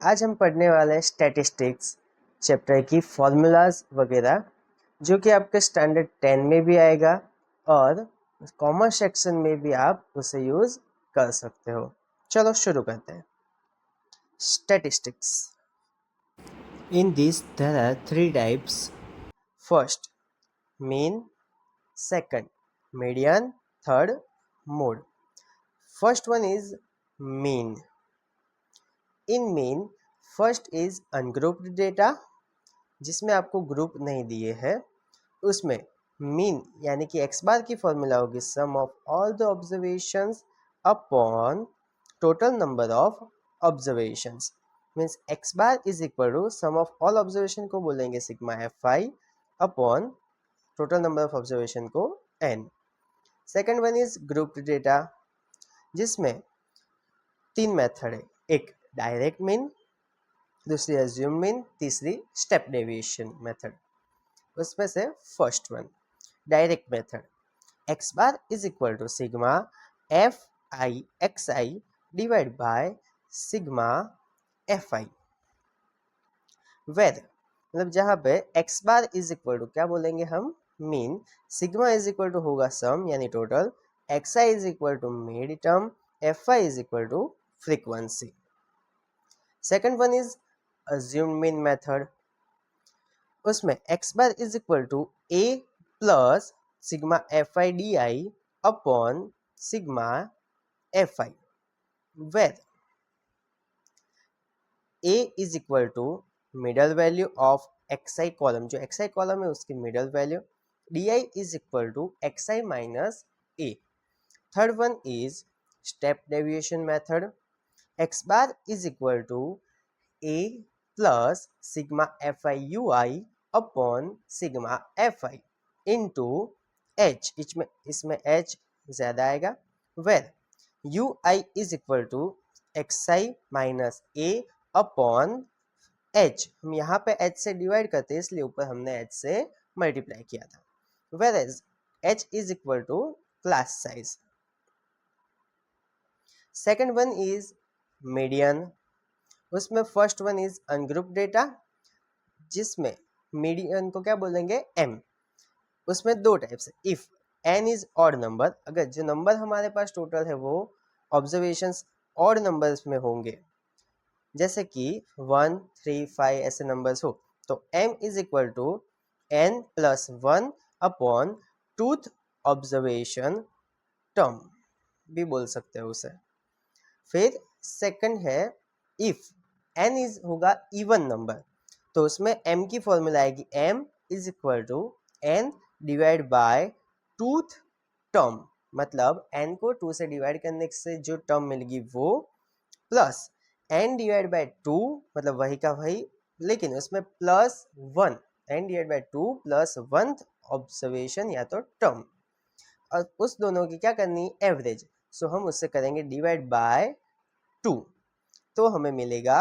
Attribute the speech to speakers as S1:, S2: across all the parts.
S1: आज हम पढ़ने वाले हैं स्टैटिस्टिक्स चैप्टर की फॉर्मूलाज वगैरह, जो कि आपके स्टैंडर्ड 10 में भी आएगा और कॉमर्स सेक्शन में भी आप उसे यूज़ कर सकते हो। चलो शुरू करते हैं। Statistics. In this there are 3 types. First mean, second median, third mode. First one is mean. In mean first is ungrouped data, जिसमें आपको ग्रुप नहीं दिए हैं। उसमें मीन यानी कि एक्स बार की फॉर्मूला होगी sum of all the observations upon total number of observations. Means X bar is equal to sum of all observation को बोलेंगे sigma F I upon total number of observation को N. Second one is grouped data, जिसमें 3 method है। एक direct mean, दूसरी assume mean, तीसरी step deviation method. उसमें से first one direct method, X bar is equal to sigma F I x I divide by sigma F I. Where मतलब जहाँ पे X bar is equal to क्या बोलेंगे हम, mean, sigma is equal to होगा sum यानी total, X I is equal to mid term, F I is equal to frequency. Second one is assumed mean method। उसमें x bar is equal to a plus sigma F I D I upon sigma F I, where a is equal to middle value of X I column, जो X I column है उसकी middle value, D I is equal to X I minus A. Third one is step deviation method, X bar is equal to a plus sigma F I U I upon sigma F I into H, इसमें H ज्यादा आएगा, where U I is equal to X I minus A upon H. हम यहाँ पे H से divide करते हैं इसलिए ऊपर हमने एच से मल्टीप्लाई किया था, whereas H is equal to class size. Second one is median. उसमें first one is ungroup data, जिसमें मीडियन को क्या बोलेंगे, एम। उसमें 2 टाइप्स है। If N is odd number, अगर जो नंबर हमारे पास टोटल है वो ऑब्जर्वेशंस ऑड नंबर्स में होंगे, जैसे कि 1 3 5 ऐसे नंबर्स हो, तो M is equal to N plus 1 upon twoth observation term भी बोल सकते हो उसे। फिर सेकंड है इफ n इज होगा इवन नंबर, तो उसमें m की फॉर्मूला आएगी m is equal to n divide by twoth term, मतलब n को 2 से डिवाइड करने से जो टर्म मिलेगी वो, प्लस n डिवाइड बाय 2 मतलब वही का वही, लेकिन उसमें plus 1, n divide by 2 plus 1 observation या तो टर्म, और उस दोनों की क्या करनी, एवरेज। सो हम उससे करेंगे डिवाइड बाय 2, तो हमें मिलेगा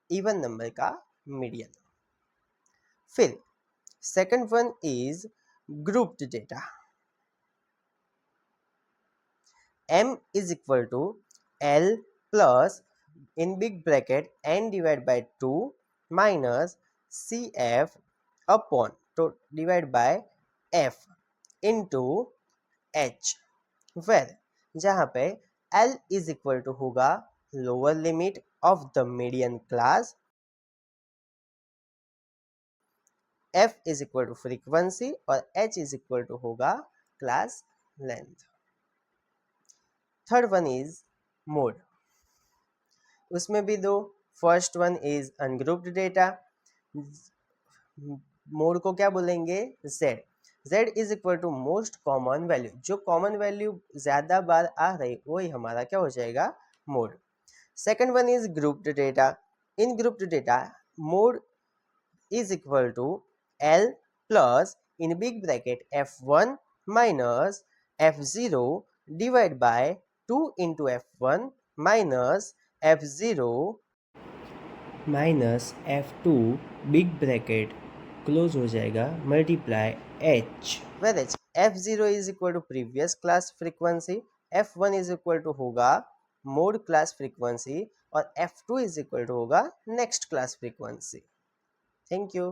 S1: इवन नंबर का मीडियन। फिर second one is grouped data, m is equal to l plus in big bracket n divide by 2 minus C F upon तो divide by f into h, where जहाँ पे l is equal to होगा lower limit of the median class, f is equal to frequency और h is equal to होगा class length. Third one is mode. उसमें भी 2, first one is ungrouped data, mode को क्या बोलेंगे, z। z is equal to most common value, जो common value ज्यादा बार आ रही वही हमारा क्या हो जाएगा, mode. Second one is grouped data. In grouped data mode is equal to L plus in big bracket F1 minus F0 divide by 2 into F1 minus F0 minus F2 big bracket close हो जाएगा multiply H, where H F0 is equal to previous class frequency, F1 is equal to होगा mode class frequency और F2 is equal to होगा next class frequency. Thank you.